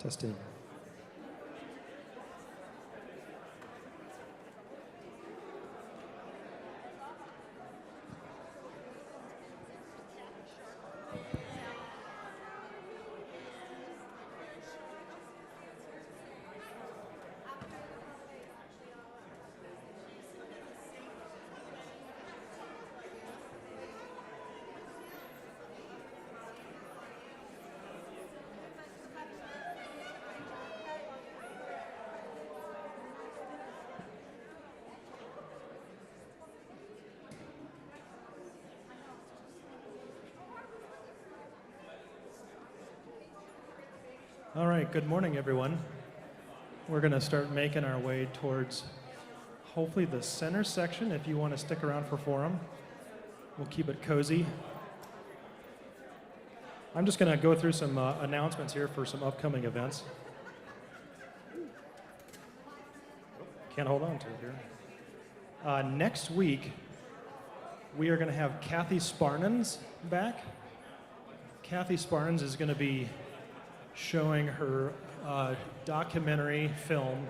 Testing. All right, good morning, everyone. We're going to start making our way towards hopefully the center section. If you want to stick around for forum, we'll keep it cozy. I'm just going to go through some announcements here for some upcoming events. Can't hold on to it here. Next week, we are going to have Kathy Sparnans back. Kathy Sparnans is going to be showing her documentary film,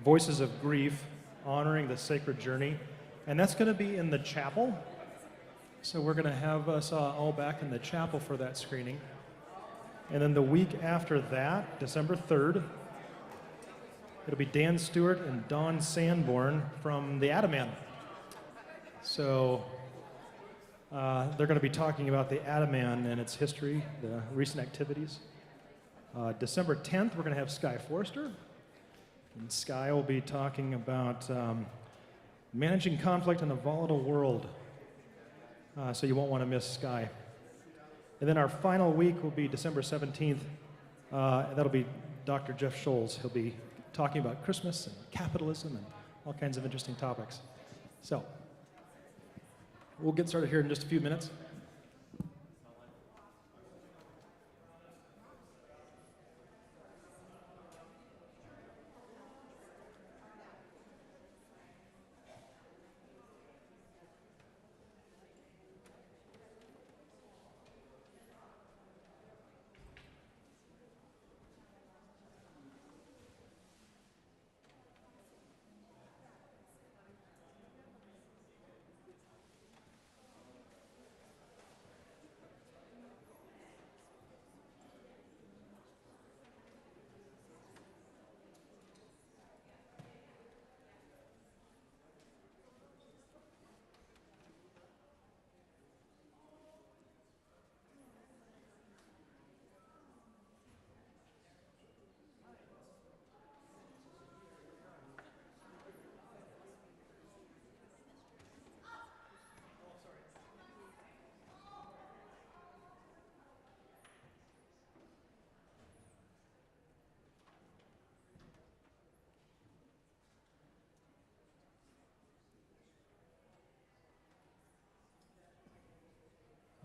Voices of Grief, honoring the sacred journey. And that's going to be in the chapel. So we're going to have us all back in the chapel for that screening. And then the week after that, December 3rd, it'll be Dan Stewart and Dawn Sanborn from the Ataman. So they're going to be talking about the Ataman and its history, the recent activities. December 10th, we're going to have Sky Forrester. And Sky will be talking about managing conflict in a volatile world. So you won't want to miss Sky. And then our final week will be December 17th. That'll be Dr. Jeff Scholes. He'll be talking about Christmas and capitalism and all kinds of interesting topics. So we'll get started here in just a few minutes.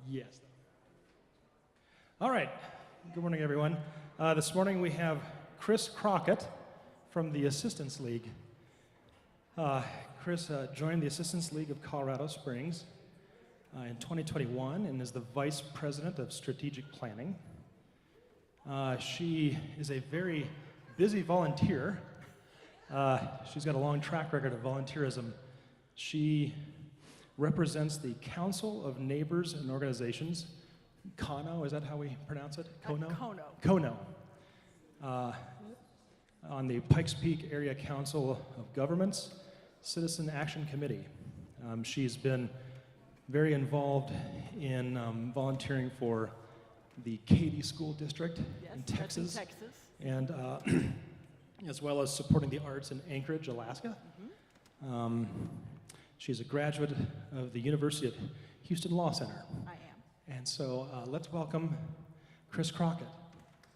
Yes. All right. Good morning, everyone. This morning we have Chris Crocket from the Assistance League. Chris joined the Assistance League of Colorado Springs in 2021 and is the Vice President of Strategic Planning. She is a very busy volunteer. She's got a long track record of volunteerism. She represents the Council of Neighbors and Organizations, KONO, is that how we pronounce it? KONO? KONO. On the Pikes Peak Area Council of Governments Citizen Action Committee. She's been very involved in volunteering for the Katy School District in Texas. And as well as supporting the arts in Anchorage, Alaska. Mm-hmm. She's a graduate of the University of Houston Law Center. I am. And so let's welcome Chris Crocket.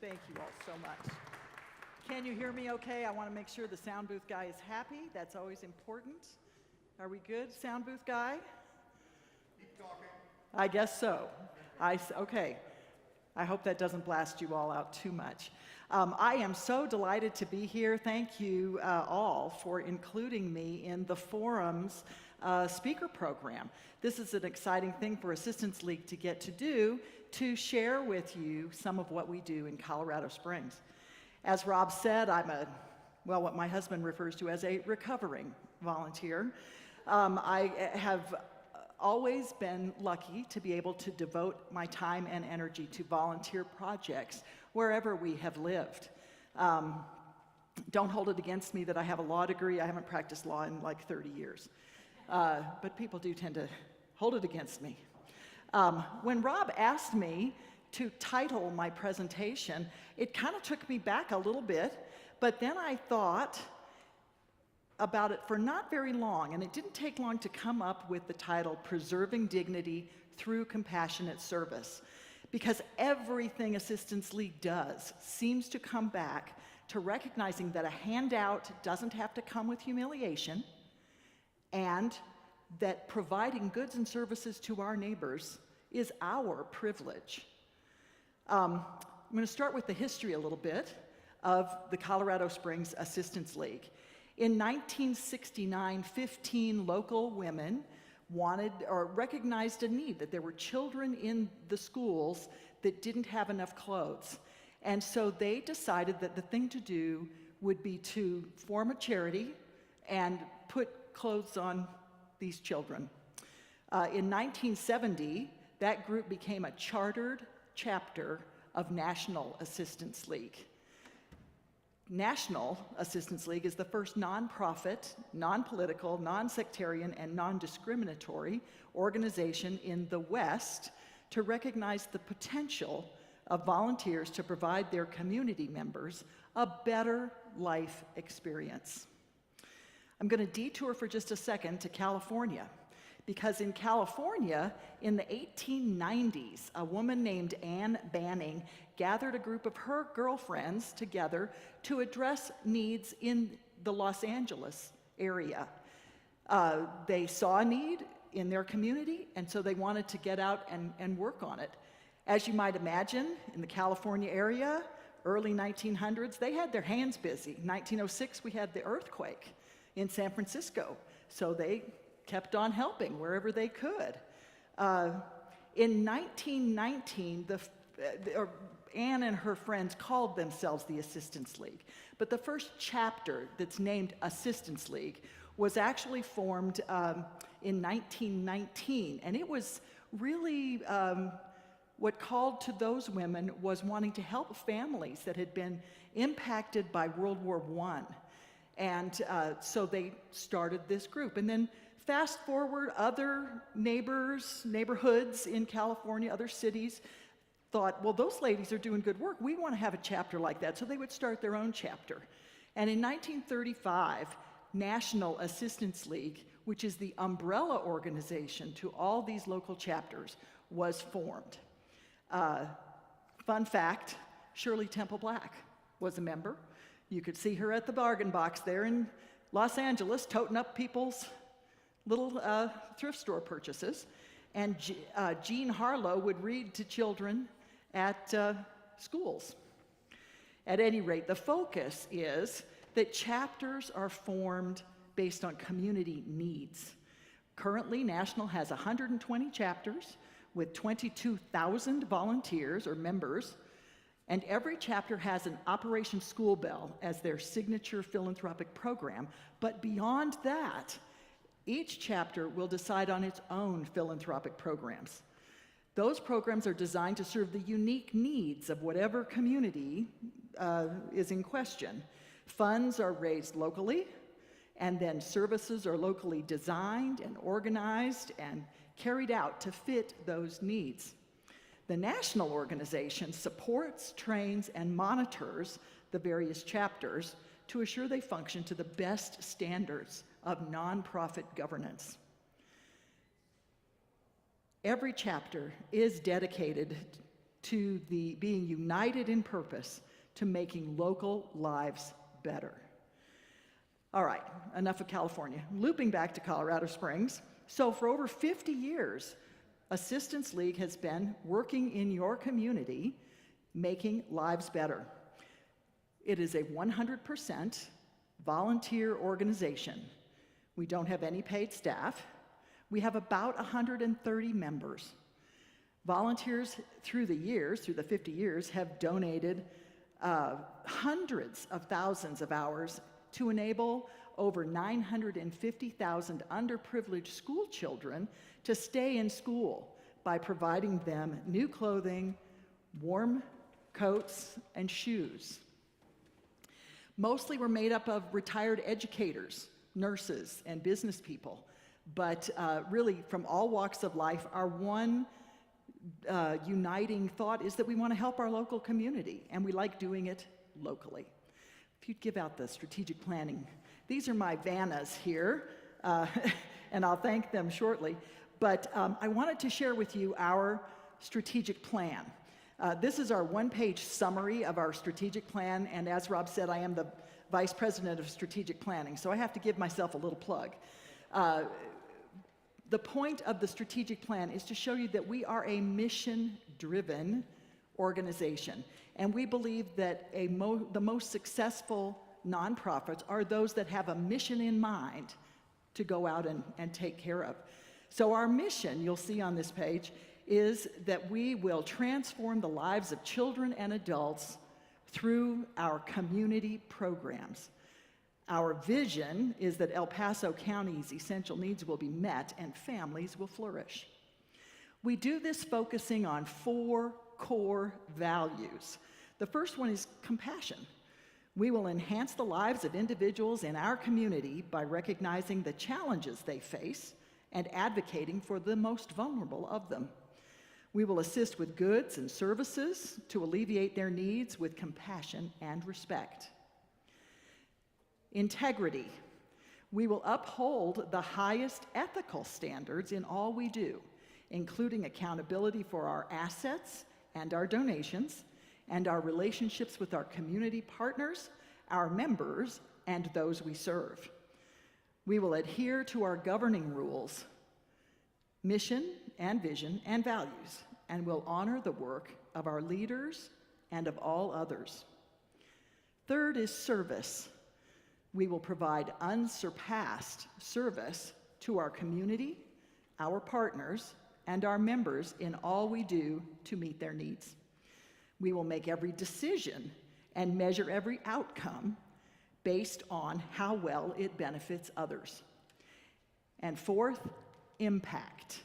Thank you all so much. Can you hear me okay? I want to make sure the sound booth guy is happy. That's always important. Are we good, sound booth guy? Keep talking. I guess so. Okay. I hope that doesn't blast you all out too much. I am so delighted to be here. Thank you all for including me in the Forum's speaker program. This is an exciting thing for Assistance League to get to do, to share with you some of what we do in Colorado Springs. As Rob said, I'm what my husband refers to as a recovering volunteer. I have always been lucky to be able to devote my time and energy to volunteer projects wherever we have lived. Don't hold it against me that I have a law degree. I haven't practiced law in like 30 years. But people do tend to hold it against me. When Rob asked me to title my presentation, it kind of took me back a little bit, but then I thought about it for not very long, and it didn't take long to come up with the title, Preserving Dignity Through Compassionate Service, because everything Assistance League does seems to come back to recognizing that a handout doesn't have to come with humiliation, and that providing goods and services to our neighbors is our privilege. I'm going to start with the history a little bit of the Colorado Springs Assistance League. In 1969, 15 local women wanted or recognized a need, that there were children in the schools that didn't have enough clothes. And so they decided that the thing to do would be to form a charity and put clothes on these children. In 1970, that group became a chartered chapter of National Assistance League. National Assistance League is the first nonprofit, non-political, non-sectarian, and non-discriminatory organization in the West to recognize the potential of volunteers to provide their community members a better life experience. I'm going to detour for just a second to California, because in California, in the 1890s, a woman named Anne Banning gathered a group of her girlfriends together to address needs in the Los Angeles area. They saw a need in their community, and so they wanted to get out and work on it. As you might imagine, in the California area, early 1900s, they had their hands busy. 1906, we had the earthquake in San Francisco, so they kept on helping wherever they could. In 1919, Anne and her friends called themselves the Assistance League, but the first chapter that's named Assistance League was actually formed in 1919, and it was really what called to those women was wanting to help families that had been impacted by World War I. And so they started this group. And then fast forward, other neighborhoods in California, other cities, thought, well, those ladies are doing good work. We want to have a chapter like that. So they would start their own chapter. And in 1935, National Assistance League, which is the umbrella organization to all these local chapters, was formed. Fun fact, Shirley Temple Black was a member. You could see her at the bargain box there in Los Angeles, toting up people's little thrift store purchases. And Jean Harlow would read to children at schools. At any rate, the focus is that chapters are formed based on community needs. Currently, National has 120 chapters with 22,000 volunteers or members, and every chapter has an Operation School Bell as their signature philanthropic program. But beyond that, each chapter will decide on its own philanthropic programs. Those programs are designed to serve the unique needs of whatever community is in question. Funds are raised locally, and then services are locally designed and organized and carried out to fit those needs. The national organization supports, trains, and monitors the various chapters to assure they function to the best standards of nonprofit governance. Every chapter is dedicated to being united in purpose to making local lives better. All right, enough of California. Looping back to Colorado Springs. So for over 50 years, Assistance League has been working in your community, making lives better. It is a 100% volunteer organization. We don't have any paid staff. We have about 130 members. Volunteers through the 50 years, have donated hundreds of thousands of hours to enable over 950,000 underprivileged school children to stay in school by providing them new clothing, warm coats, and shoes. Mostly we're made up of retired educators, nurses, and business people, but really from all walks of life, our one uniting thought is that we want to help our local community, and we like doing it locally. If you'd give out the strategic planning. These are my Vannas here, and I'll thank them shortly, but I wanted to share with you our strategic plan. This is our one-page summary of our strategic plan, and as Rob said, I am the Vice President of Strategic Planning, so I have to give myself a little plug. The point of the strategic plan is to show you that we are a mission-driven organization, and we believe that the most successful nonprofits are those that have a mission in mind to go out and take care of. So our mission, you'll see on this page, is that we will transform the lives of children and adults through our community programs. Our vision is that El Paso County's essential needs will be met and families will flourish. We do this focusing on 4 core values. The first one is compassion. We will enhance the lives of individuals in our community by recognizing the challenges they face and advocating for the most vulnerable of them. We will assist with goods and services to alleviate their needs with compassion and respect. Integrity. We will uphold the highest ethical standards in all we do, including accountability for our assets and our donations, and our relationships with our community partners, our members, and those we serve. We will adhere to our governing rules, mission and vision and values, and will honor the work of our leaders and of all others. Third is service. We will provide unsurpassed service to our community, our partners, and our members in all we do to meet their needs. We will make every decision and measure every outcome based on how well it benefits others. And fourth, impact.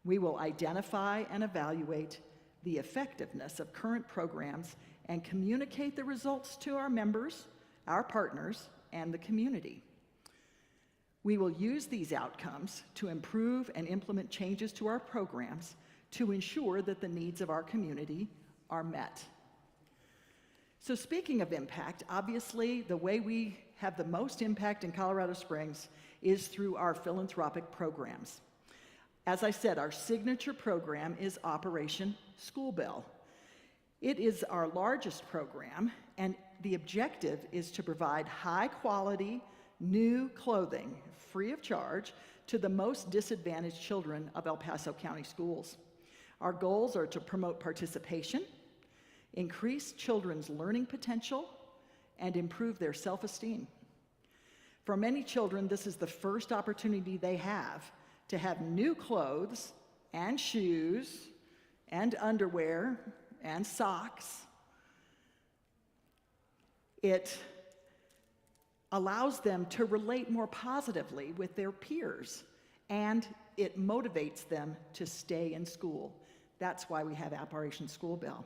We will identify and evaluate the effectiveness of current programs and communicate the results to our members, our partners, and the community. We will use these outcomes to improve and implement changes to our programs to ensure that the needs of our community are met. So speaking of impact, obviously the way we have the most impact in Colorado Springs is through our philanthropic programs. As I said, our signature program is Operation School Bell. It is our largest program, and the objective is to provide high-quality, new clothing, free of charge, to the most disadvantaged children of El Paso County schools. Our goals are to promote participation, increase children's learning potential, and improve their self-esteem. For many children, this is the first opportunity they have to have new clothes and shoes and underwear and socks. It allows them to relate more positively with their peers, and it motivates them to stay in school. That's why we have Operation School Bell.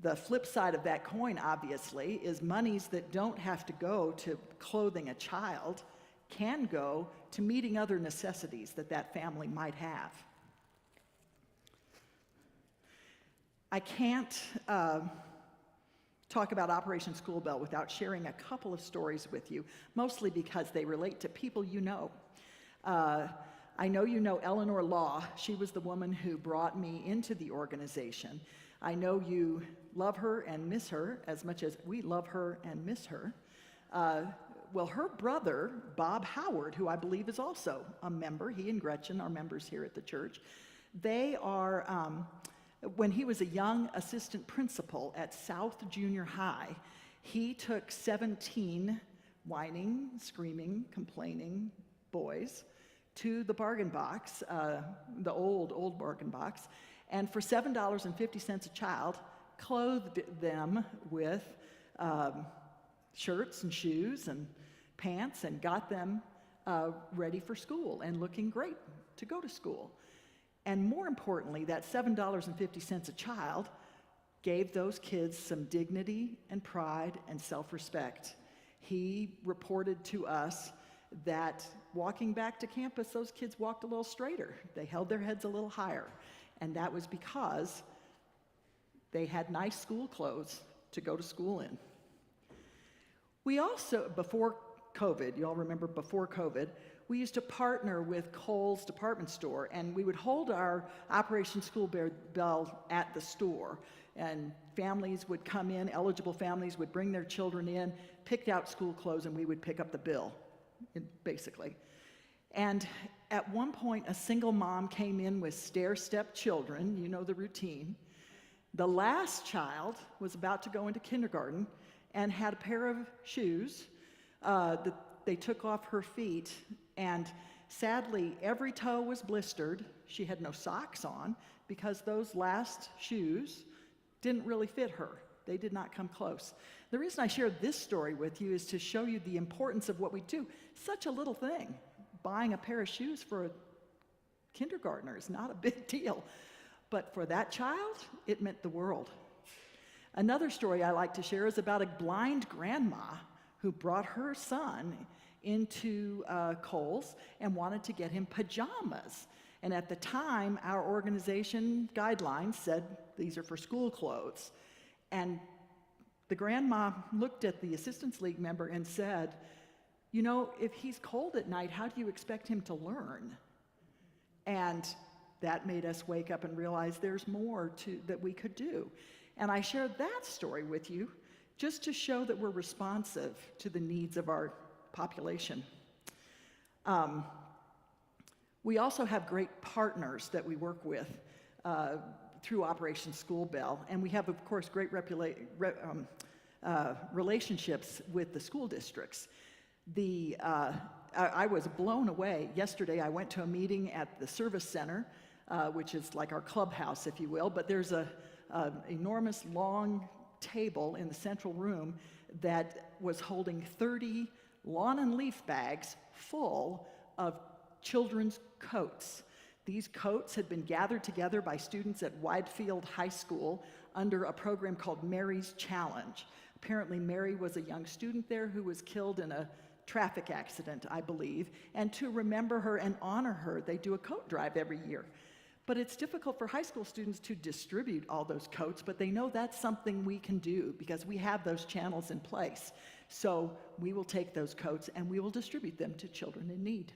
The flip side of that coin, obviously, is monies that don't have to go to clothing a child can go to meeting other necessities that that family might have. I can't talk about Operation School Bell without sharing a couple of stories with you, mostly because they relate to people you know. I know you know Eleanor Law. She was the woman who brought me into the organization. I know you love her and miss her as much as we love her and miss her. Well, her brother, Bob Howard, who I believe is also a member, he and Gretchen are members here at the church, they are, when he was a young assistant principal at South Junior High, he took 17 whining, screaming, complaining boys to the bargain box, the old bargain box, and for $7.50 a child, clothed them with shirts and shoes and pants and got them ready for school and looking great to go to school. And more importantly, that $7.50 a child gave those kids some dignity and pride and self-respect. He reported to us that walking back to campus, those kids walked a little straighter. They held their heads a little higher. And that was because they had nice school clothes to go to school in. We also, before COVID, you all remember before COVID, we used to partner with Kohl's department store, and we would hold our Operation School Bell at the store. And families would come in, eligible families would bring their children in, picked out school clothes, and we would pick up the bill, basically. And at one point, a single mom came in with stair-step children, you know the routine. The last child was about to go into kindergarten and had a pair of shoes that they took off her feet, and sadly, every toe was blistered. She had no socks on because those last shoes didn't really fit her. They did not come close. The reason I share this story with you is to show you the importance of what we do. Such a little thing. Buying a pair of shoes for a kindergartner is not a big deal. But for that child, it meant the world. Another story I like to share is about a blind grandma who brought her son into Kohl's and wanted to get him pajamas. And at the time, our organization guidelines said these are for school clothes. And the grandma looked at the Assistance League member and said, you know, if he's cold at night, how do you expect him to learn? And that made us wake up and realize there's more that we could do. And I shared that story with you just to show that we're responsive to the needs of our population. We also have great partners that we work with through Operation School Bell, and we have, of course, great relationships with the school districts. I was blown away. Yesterday, I went to a meeting at the service center, which is like our clubhouse, if you will, but there's an enormous long table in the central room that was holding 30 lawn and leaf bags full of children's coats. These coats had been gathered together by students at Widefield High School under a program called Mary's Challenge. Apparently, Mary was a young student there who was killed in a traffic accident, I believe, and to remember her and honor her, they do a coat drive every year. But it's difficult for high school students to distribute all those coats, but they know that's something we can do because we have those channels in place. So we will take those coats and we will distribute them to children in need.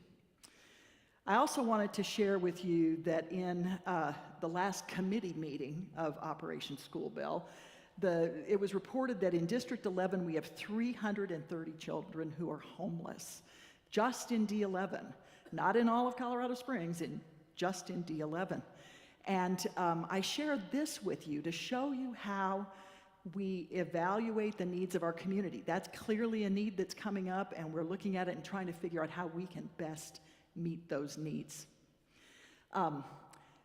I also wanted to share with you that in the last committee meeting of Operation School Bell, it was reported that in District 11 we have 330 children who are homeless, just in D11, not in all of Colorado Springs, just in D11. And I shared this with you to show you how we evaluate the needs of our community. That's clearly a need that's coming up, and we're looking at it and trying to figure out how we can best meet those needs.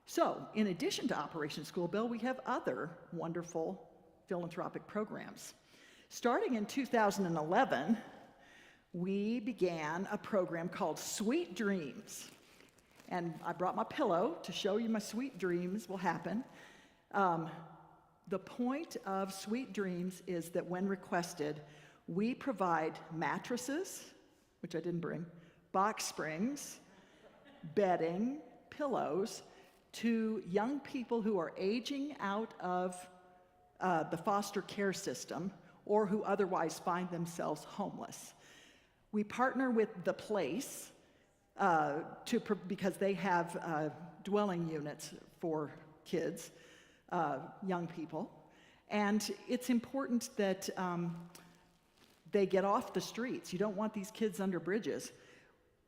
So, in addition to Operation School Bell, we have other wonderful philanthropic programs. Starting in 2011, we began a program called Sweet Dreams. And I brought my pillow to show you my sweet dreams will happen. The point of Sweet Dreams is that when requested, we provide mattresses, which I didn't bring, box springs, bedding, pillows, to young people who are aging out of the foster care system or who otherwise find themselves homeless. We partner with The Place because they have dwelling units for kids, young people, and it's important that they get off the streets. You don't want these kids under bridges.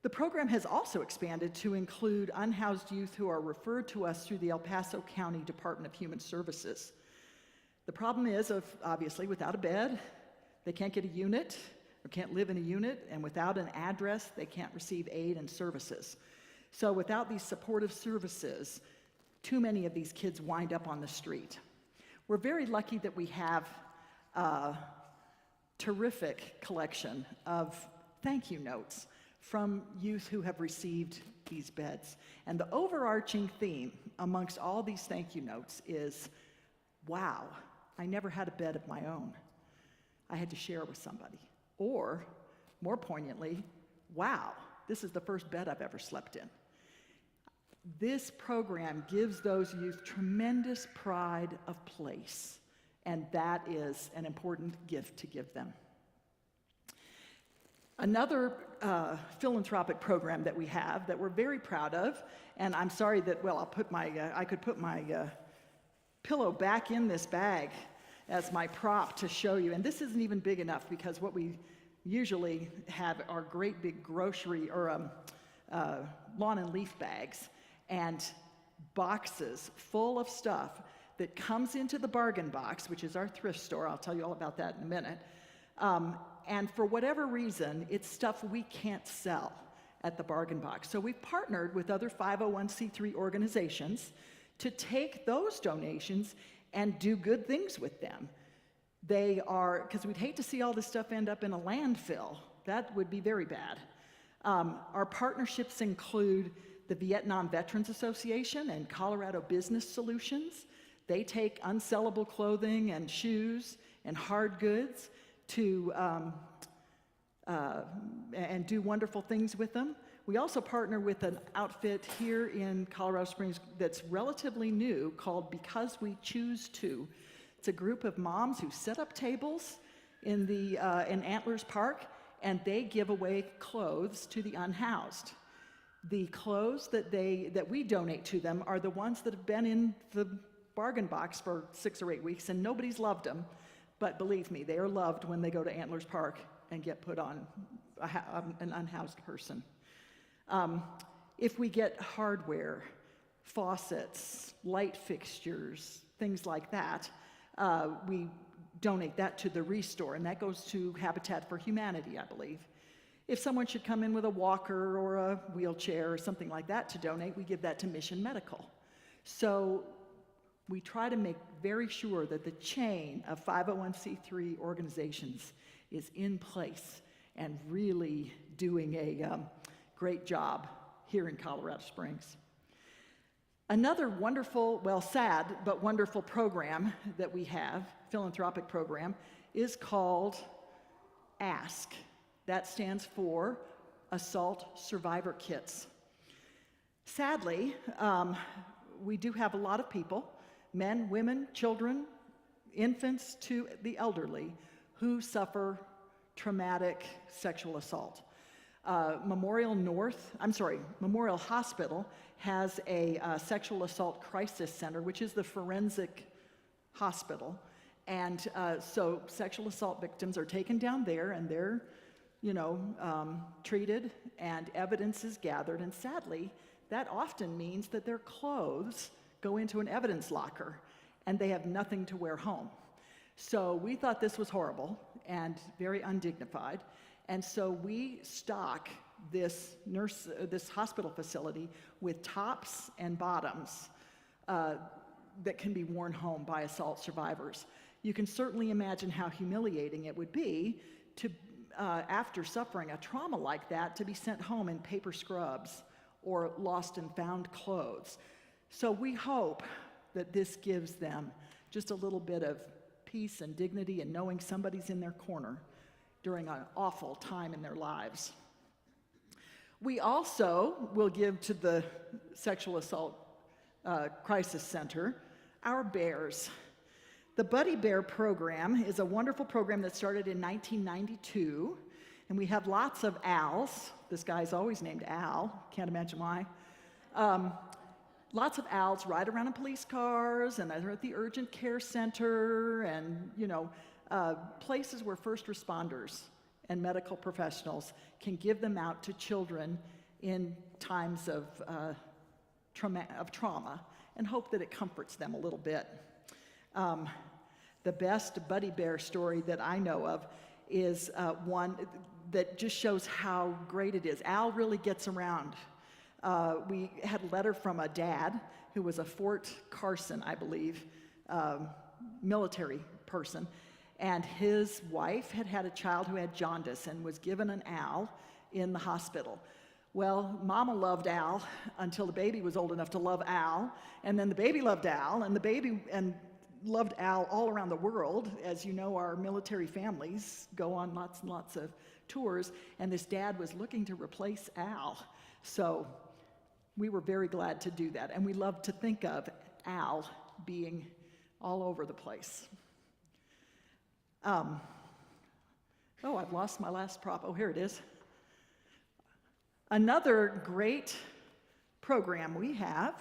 The program has also expanded to include unhoused youth who are referred to us through the El Paso County Department of Human Services. The problem is, obviously, without a bed, they can't get a unit, or can't live in a unit, and without an address, they can't receive aid and services. So without these supportive services, too many of these kids wind up on the street. We're very lucky that we have a terrific collection of thank you notes from youth who have received these beds. And the overarching theme amongst all these thank you notes is, wow, I never had a bed of my own. I had to share with somebody. Or, more poignantly, wow, this is the first bed I've ever slept in. This program gives those youth tremendous pride of place, and that is an important gift to give them. Another philanthropic program that we have that we're very proud of, and I'm sorry that, well, I could put my pillow back in this bag as my prop to show you, and this isn't even big enough because what we usually have are great big grocery or lawn and leaf bags and boxes full of stuff that comes into the bargain box, which is our thrift store. I'll tell you all about that in a minute. And for whatever reason, it's stuff we can't sell at the bargain box. So we've partnered with other 501c3 organizations to take those donations and do good things with them. They are, because we'd hate to see all this stuff end up in a landfill. That would be very bad. Our partnerships include the Vietnam Veterans Association and Colorado Business Solutions. They take unsellable clothing and shoes and hard goods to and do wonderful things with them. We also partner with an outfit here in Colorado Springs that's relatively new called Because We Choose To. It's a group of moms who set up tables in Antlers Park, and they give away clothes to the unhoused. The clothes that we donate to them are the ones that have been in the bargain box for 6 or 8 weeks, and nobody's loved them. But believe me, they are loved when they go to Antlers Park and get put on an unhoused person. If we get hardware, faucets, light fixtures, things like that, we donate that to the Restore, and that goes to Habitat for Humanity, I believe. If someone should come in with a walker or a wheelchair or something like that to donate, we give that to Mission Medical. So we try to make very sure that the chain of 501c3 organizations is in place and really doing a great job here in Colorado Springs. Another wonderful, well, sad, but wonderful program that we have, philanthropic program, is called ASK. That stands for Assault Survivor Kits. Sadly, we do have a lot of people, men, women, children, infants to the elderly, who suffer traumatic sexual assault. Memorial Hospital has a sexual assault crisis center, which is the forensic hospital. And so sexual assault victims are taken down there, and they're treated, and evidence is gathered. And sadly, that often means that their clothes go into an evidence locker, and they have nothing to wear home. So we thought this was horrible and very undignified. And so we stock this hospital facility with tops and bottoms that can be worn home by assault survivors. You can certainly imagine how humiliating it would be to, after suffering a trauma like that, to be sent home in paper scrubs or lost and found clothes. So we hope that this gives them just a little bit of peace and dignity and knowing somebody's in their corner during an awful time in their lives. We also will give to the Sexual Assault Crisis Center our bears. The Buddy Bear program is a wonderful program that started in 1992, and we have lots of Als. This guy's always named Al, can't imagine why. Lots of Als ride around in police cars, and they're at the urgent care center, and places where first responders and medical professionals can give them out to children in times of trauma and hope that it comforts them a little bit. The best Buddy Bear story that I know of is one that just shows how great it is. Al really gets around We had a letter from a dad who was a Fort Carson, I believe, military person, and his wife had had a child who had jaundice and was given an Al in the hospital. Well, Mama loved Al until the baby was old enough to love Al, and then the baby loved Al, and the baby loved Al all around the world. As you know, our military families go on lots and lots of tours, and this dad was looking to replace Al. So we were very glad to do that, and we love to think of Al being all over the place. Oh, I've lost my last prop. Oh, here it is. Another great program we have,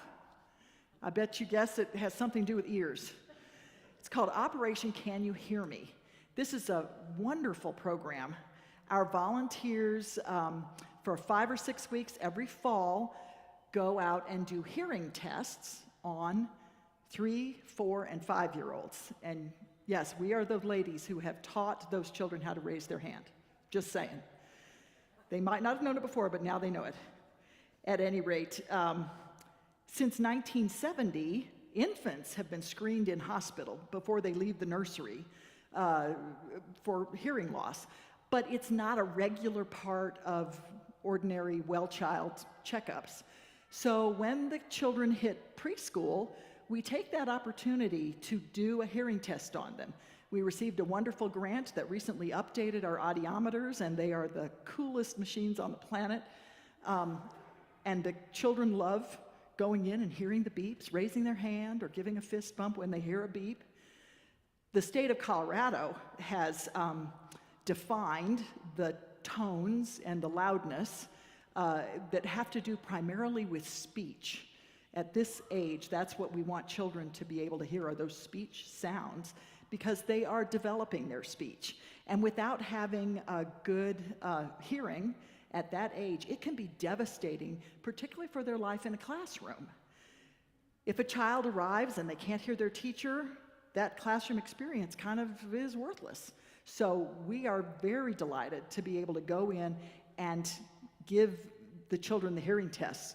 I bet you guess it has something to do with ears. It's called Operation Can You Hear Me? This is a wonderful program. Our volunteers for 5 or 6 weeks every fall go out and do hearing tests on 3, 4, and 5-year-olds. And yes, we are the ladies who have taught those children how to raise their hand. Just saying. They might not have known it before, but now they know it. At any rate, since 1970, infants have been screened in hospital before they leave the nursery for hearing loss. But it's not a regular part of ordinary well-child checkups. So when the children hit preschool, we take that opportunity to do a hearing test on them. We received a wonderful grant that recently updated our audiometers, and they are the coolest machines on the planet. And the children love going in and hearing the beeps, raising their hand, or giving a fist bump when they hear a beep. The state of Colorado has defined the tones and the loudness that have to do primarily with speech. At this age, that's what we want children to be able to hear, are those speech sounds, because they are developing their speech. And without having a good hearing at that age, it can be devastating, particularly for their life in a classroom. If a child arrives and they can't hear their teacher, that classroom experience kind of is worthless. So we are very delighted to be able to go in and give the children the hearing tests.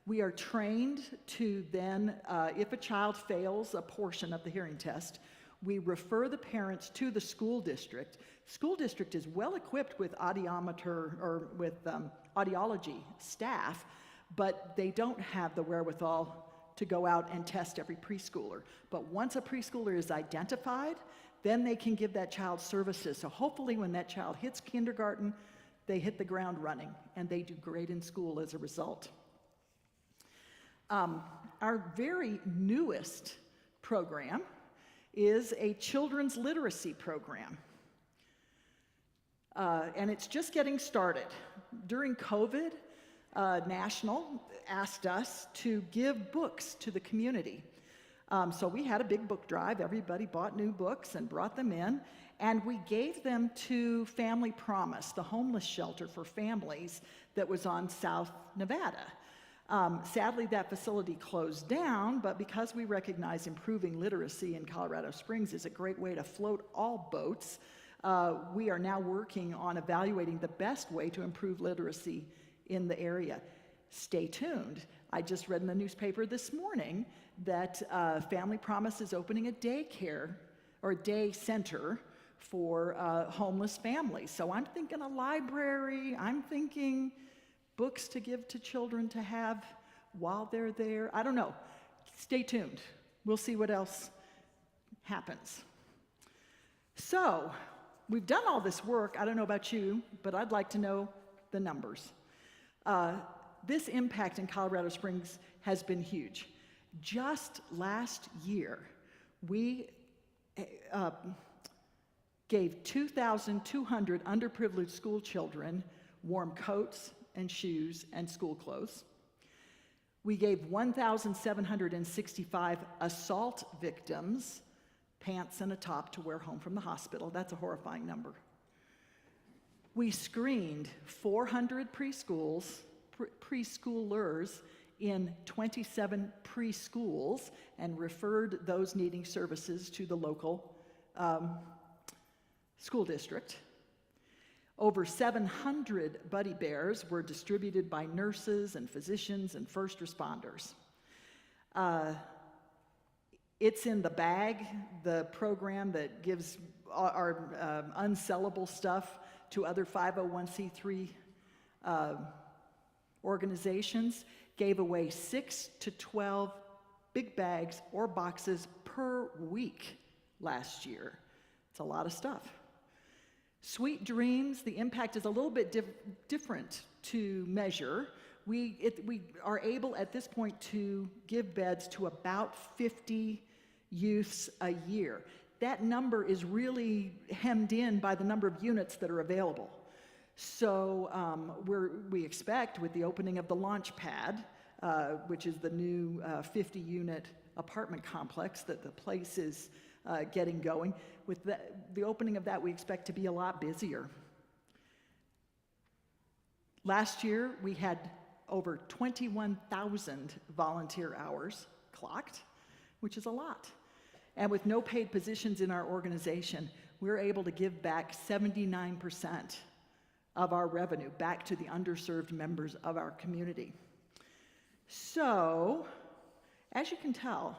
We are trained to then, if a child fails a portion of the hearing test, we refer the parents to the school district. School district is well equipped with audiometer or with audiology staff, but they don't have the wherewithal to go out and test every preschooler. But once a preschooler is identified, then they can give that child services. So hopefully when that child hits kindergarten, they hit the ground running, and they do great in school as a result. Our very newest program is a children's literacy program. And it's just getting started. During COVID, National asked us to give books to the community. So we had a big book drive. Everybody bought new books and brought them in. And we gave them to Family Promise, the homeless shelter for families that was on South Nevada. Sadly, that facility closed down, but because we recognize improving literacy in Colorado Springs is a great way to float all boats, we are now working on evaluating the best way to improve literacy in the area. Stay tuned. I just read in the newspaper this morning that Family Promise is opening a daycare or a day center for homeless families. So I'm thinking a library, I'm thinking books to give to children to have while they're there. I don't know. Stay tuned. We'll see what else happens. So, we've done all this work. I don't know about you, but I'd like to know the numbers. This impact in Colorado Springs has been huge. Just last year, we gave 2,200 underprivileged school children warm coats and shoes and school clothes. We gave 1,765 assault victims pants and a top to wear home from the hospital. That's a horrifying number. We screened 400 preschoolers in 27 preschools and referred those needing services to the local school district. Over 700 Buddy Bears were distributed by nurses and physicians and first responders. It's in the bag, the program that gives our unsellable stuff to other 501c3 organizations, gave away 6 to 12 big bags or boxes per week last year. It's a lot of stuff. Sweet Dreams, the impact is a little bit different to measure. We are able at this point to give beds to about 50 youths a year. That number is really hemmed in by the number of units that are available. So we expect with the opening of the launch pad, which is the new 50-unit apartment complex that the place is getting going, with the opening of that, we expect to be a lot busier. Last year, we had over 21,000 volunteer hours clocked, which is a lot. And with no paid positions in our organization, we're able to give back 79% of our revenue back to the underserved members of our community. So, as you can tell,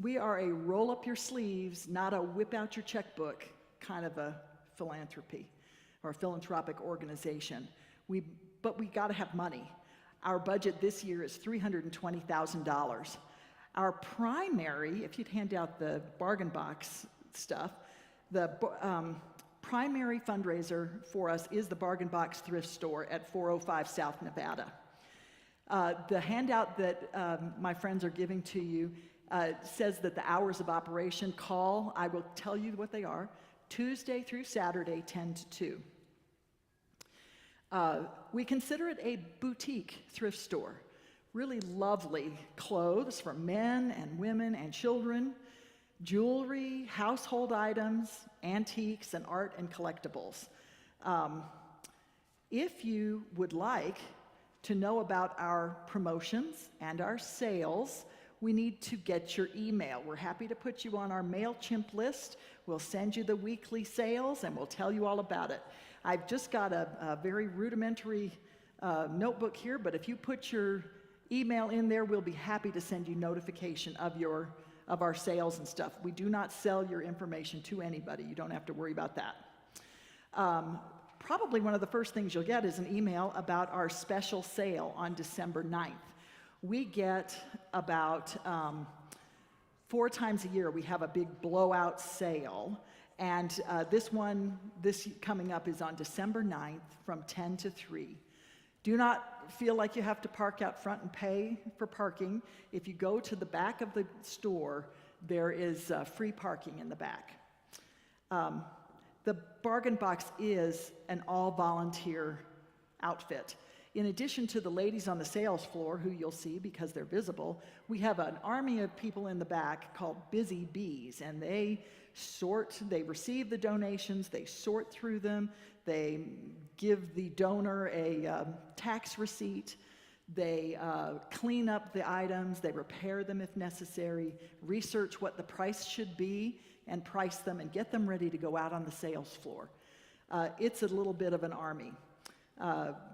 we are a roll up your sleeves, not a whip out your checkbook kind of a philanthropy or a philanthropic organization. But we got to have money. Our budget this year is $320,000. Our primary, if you'd hand out the bargain box stuff, the primary fundraiser for us is the Bargain Box Thrift Store at 405 South Nevada. The handout that my friends are giving to you says that the hours of operation call, I will tell you what they are, Tuesday through Saturday, 10 to 2. We consider it a boutique thrift store. Really lovely clothes for men and women and children, jewelry, household items, antiques, and art and collectibles. If you would like to know about our promotions and our sales, we need to get your email. We're happy to put you on our MailChimp list. We'll send you the weekly sales and we'll tell you all about it. I've just got a very rudimentary notebook here, but if you put your email in there, we'll be happy to send you notification of our sales and stuff. We do not sell your information to anybody. You don't have to worry about that. Probably one of the first things you'll get is an email about our special sale on December 9th. We get about 4 times a year, we have a big blowout sale. And this coming up is on December 9th from 10 to 3. Do not feel like you have to park out front and pay for parking. If you go to the back of the store, there is free parking in the back. The Bargain Box is an all-volunteer outfit. In addition to the ladies on the sales floor, who you'll see because they're visible, we have an army of people in the back called Busy Bees, and they receive the donations, they sort through them, they give the donor a tax receipt, they clean up the items, they repair them if necessary, research what the price should be, and price them and get them ready to go out on the sales floor. It's a little bit of an army.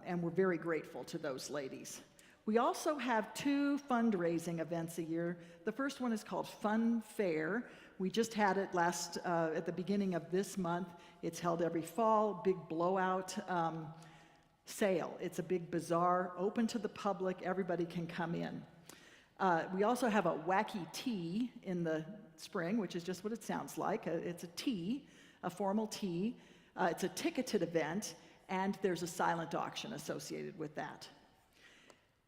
And we're very grateful to those ladies. We also have 2 fundraising events a year. The first one is called Fun Fair. We just had it at the beginning of this month. It's held every fall, big blowout sale. It's a big bazaar, open to the public, everybody can come in. We also have a wacky tea in the spring, which is just what it sounds like. It's a tea, a formal tea. It's a ticketed event, and there's a silent auction associated with that.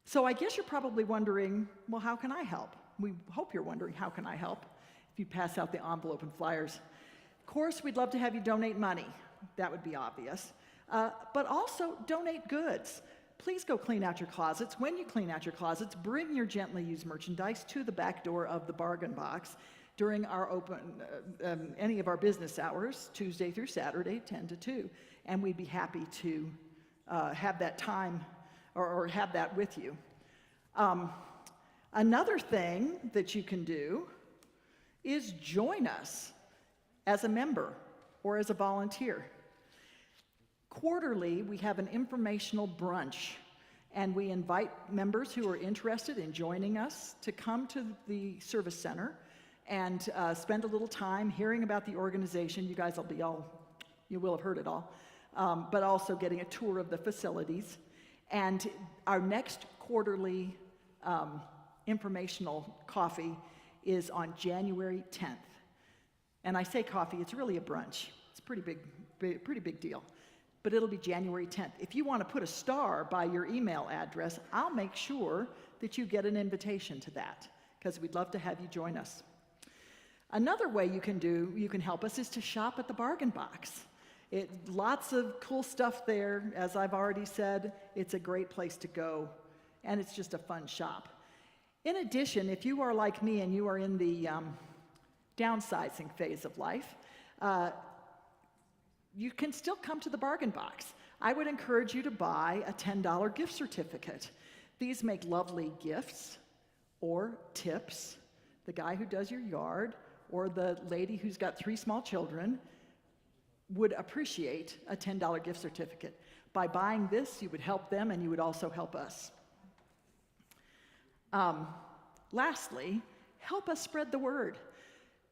So I guess you're probably wondering, well, how can I help? We hope you're wondering, how can I help? If you pass out the envelope and flyers. Of course, we'd love to have you donate money. That would be obvious. But also donate goods. Please go clean out your closets. When you clean out your closets, bring your gently used merchandise to the back door of the Bargain Box during our any of our business hours, Tuesday through Saturday, 10 to 2. And we'd be happy to have that time or have that with you. Another thing that you can do is join us as a member or as a volunteer. Quarterly, we have an informational brunch, and we invite members who are interested in joining us to come to the service center and spend a little time hearing about the organization. You guys you will have heard it all, but also getting a tour of the facilities. And our next quarterly informational coffee is on January 10th. And I say coffee, it's really a brunch. It's a pretty big deal. But it'll be January 10th. If you want to put a star by your email address, I'll make sure that you get an invitation to that, because we'd love to have you join us. Another way you can help us is to shop at the Bargain Box. Lots of cool stuff there. As I've already said, it's a great place to go, and it's just a fun shop. In addition, if you are like me and you are in the downsizing phase of life, you can still come to the Bargain Box. I would encourage you to buy a $10 gift certificate. These make lovely gifts or tips. The guy who does your yard or the lady who's got 3 small children would appreciate a $10 gift certificate. By buying this, you would help them and you would also help us. Lastly, help us spread the word.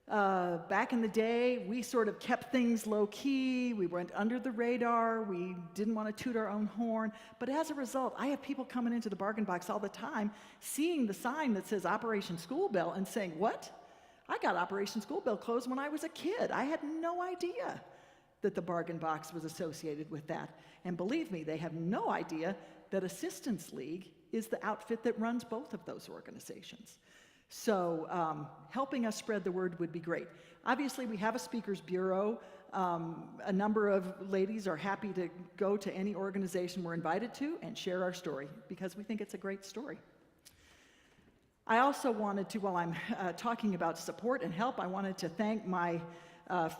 Back in the day, we sort of kept things low-key. We went under the radar. We didn't want to toot our own horn. But as a result, I have people coming into the Bargain Box all the time, seeing the sign that says Operation School Bell and saying, "What? I got Operation School Bell clothes when I was a kid. I had no idea that the Bargain Box was associated with that." And believe me, they have no idea that Assistance League is the outfit that runs both of those organizations. So helping us spread the word would be great. Obviously, we have a speakers bureau. A number of ladies are happy to go to any organization we're invited to and share our story, because we think it's a great story. I also wanted to, while I'm talking about support and help, I wanted to thank my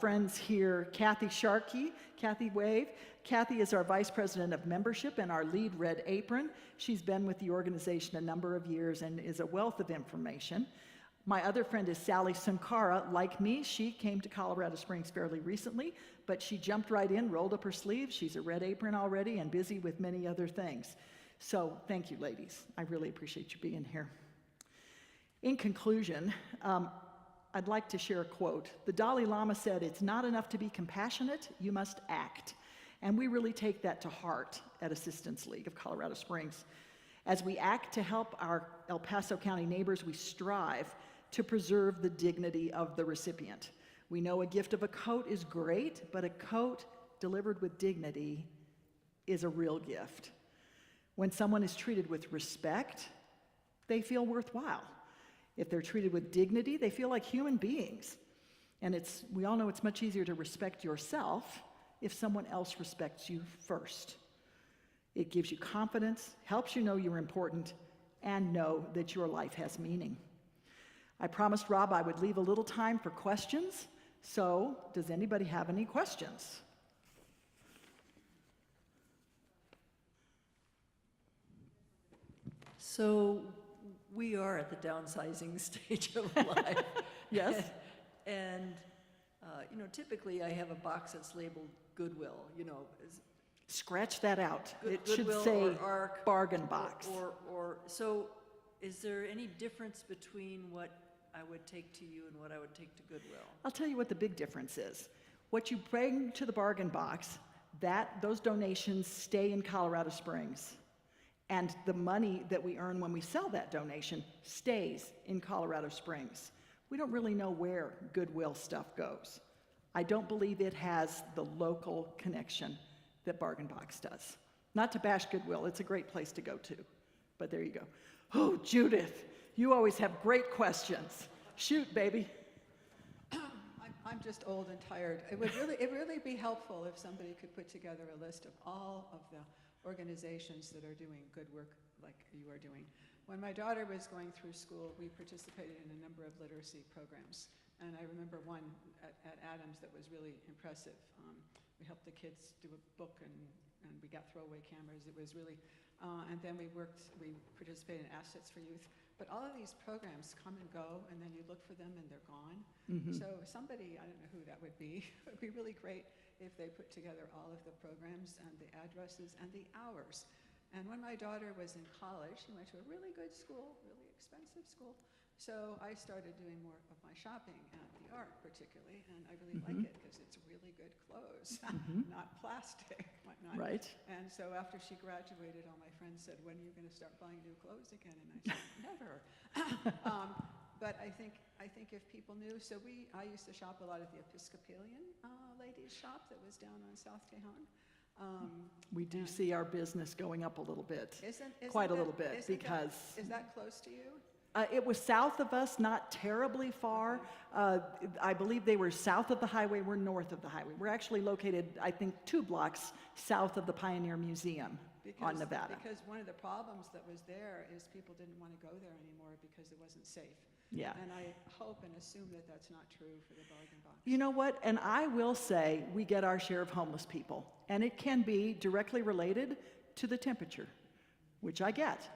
friends here, Kathy Sharkey. Kathy, wave. Kathy is our Vice President of Membership and our lead Red Apron. She's been with the organization a number of years and is a wealth of information. My other friend is Sally Sankara. Like me, she came to Colorado Springs fairly recently, but she jumped right in, rolled up her sleeves. She's a Red Apron already and busy with many other things. So thank you, ladies. I really appreciate you being here. In conclusion, I'd like to share a quote. The Dalai Lama said, "It's not enough to be compassionate, you must act." And we really take that to heart at Assistance League of Colorado Springs. As we act to help our El Paso County neighbors, we strive to preserve the dignity of the recipient. We know a gift of a coat is great, but a coat delivered with dignity is a real gift. When someone is treated with respect, they feel worthwhile. If they're treated with dignity, they feel like human beings. And we all know it's much easier to respect yourself if someone else respects you first. It gives you confidence, helps you know you're important, and know that your life has meaning. I promised Rob I would leave a little time for questions, so does anybody have any questions? So we are at the downsizing stage of life. Yes? And typically I have a box that's labeled Goodwill, Scratch that out. It should Goodwill say or ARC Bargain Box. So is there any difference between what I would take to you and what I would take to Goodwill? I'll tell you what the big difference is. What you bring to the Bargain Box, those donations stay in Colorado Springs. And the money that we earn when we sell that donation stays in Colorado Springs. We don't really know where Goodwill stuff goes. I don't believe it has the local connection that Bargain Box does. Not to bash Goodwill, it's a great place to go to, but there you go. Oh, Judith, you always have great questions. Shoot, baby. I'm just old and tired. It would really be helpful if somebody could put together a list of all of the organizations that are doing good work like you are doing. When my daughter was going through school, we participated in a number of literacy programs. And I remember one at Adams that was really impressive. We helped the kids do a book and we got throwaway cameras. It was really, and then we participated in Assets for Youth. But all of these programs come and go, and then you look for them and they're gone. Mm-hmm. So somebody, I don't know who that would be, it would be really great if they put together all of the programs and the addresses and the hours. And when my daughter was in college, she went to a really good school, really expensive school. So I started doing more of my shopping at the Art particularly, and I really like it because it's really good clothes, not plastic, whatnot. Right. And so after she graduated, all my friends said, when are you going to start buying new clothes again? And I said, never. But I think if people knew, so I used to shop a lot at the Episcopalian ladies' shop that was down on South Tejon. We do see our business going up a little bit. Isn't Quite a that- little bit, isn't because is that close to you? it was south of us, not terribly far. I believe they were south of the highway, we're north of the highway. We're actually located, I think, 2 blocks south of the Pioneer Museum on Nevada. Because one of the problems that was there is people didn't want to go there anymore because it wasn't safe. Yeah. And I hope and assume that that's not true for the bargain box. You know what? And I will say we get our share of homeless people, and it can be directly related to the temperature, which I get.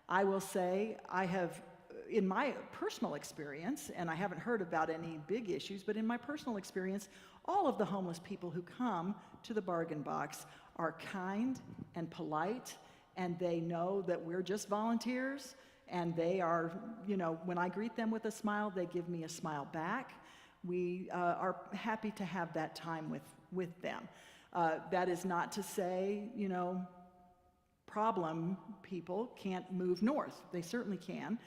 I will say I have, in my personal experience, and I haven't heard about any big issues, but in my personal experience, all of the homeless people who come to the bargain box are kind and polite, and they know that we're just volunteers, and they are, you know, when I greet them with a smile, they give me a smile back. We are happy to have that time with them. That is not to say, you know, problem people can't move north. They certainly can.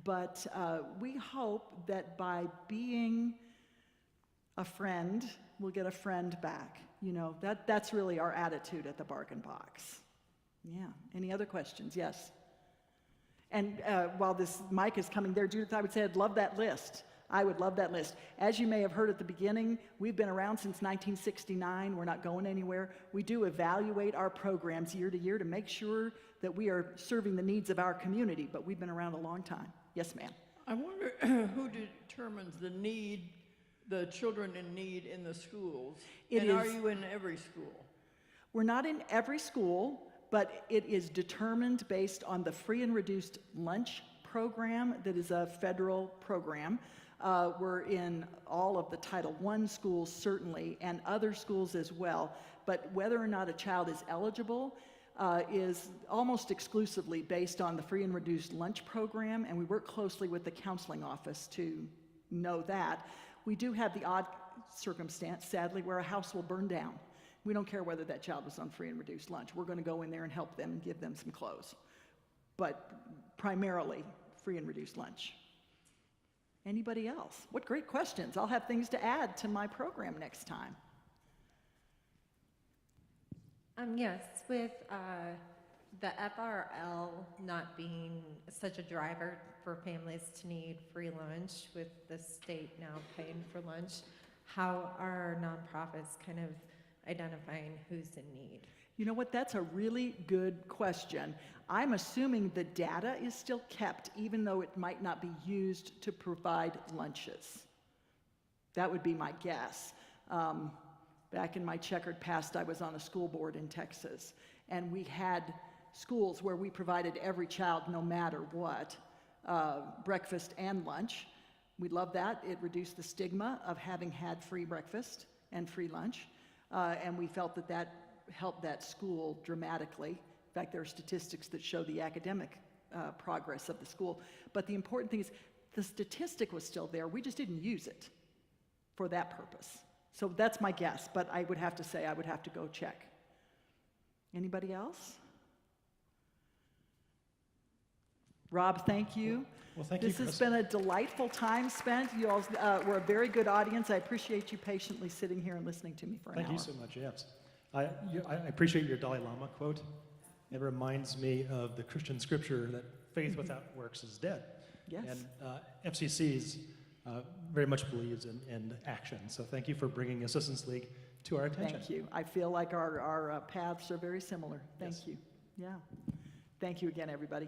But we hope that by being a friend, we'll get a friend back. You know, that's really our attitude at the bargain box. Yeah. Any other questions? Yes. And while this mic is coming there, Judith, I would say I'd love that list. I would love that list. As you may have heard at the beginning, we've been around since 1969. We're not going anywhere. We do evaluate our programs year to year to make sure that we are serving the needs of our community, but we've been around a long time. Yes, ma'am. I wonder who determines the need, the children in need in the schools? And are you in every school? We're not in every school, but it is determined based on the free and reduced lunch program that is a federal program. We're in all of the Title I schools, certainly, and other schools as well. But whether or not a child is eligible is almost exclusively based on the free and reduced lunch program, and we work closely with the counseling office to know that. We do have the odd circumstance, sadly, where a house will burn down. We don't care whether that child was on free and reduced lunch. We're going to go in there and help them and give them some clothes. But primarily, free and reduced lunch. Anybody else? What great questions. I'll have things to add to my program next time. Yes, with the FRL not being such a driver for families to need free lunch, with the state now paying for lunch, how are nonprofits kind of identifying who's in need? You know what? That's a really good question. I'm assuming the data is still kept, even though it might not be used to provide lunches. That would be my guess. Back in my checkered past, I was on a school board in Texas, and we had schools where we provided every child, no matter what, breakfast and lunch. We loved that. It reduced the stigma of having had free breakfast and free lunch, and we felt that that helped that school dramatically. In fact, there are statistics that show the academic progress of the school. But the important thing is the statistic was still there. We just didn't use it for that purpose. So that's my guess, but I would have to say I would have to go check. Anybody else? Rob, thank you. Well, thank you, This has Chris. been a delightful time spent. You all were a very good audience. I appreciate you patiently sitting here and listening to me for an hour. Thank you so much, yes. I appreciate your Dalai Lama quote. It reminds me of the Christian scripture that faith without works is dead. Yes. And FCC's very much believes in action. So thank you for bringing Assistance League to our attention. Thank you. I feel like our paths are very similar. Thank Yes. you. Yeah. Thank you again, everybody.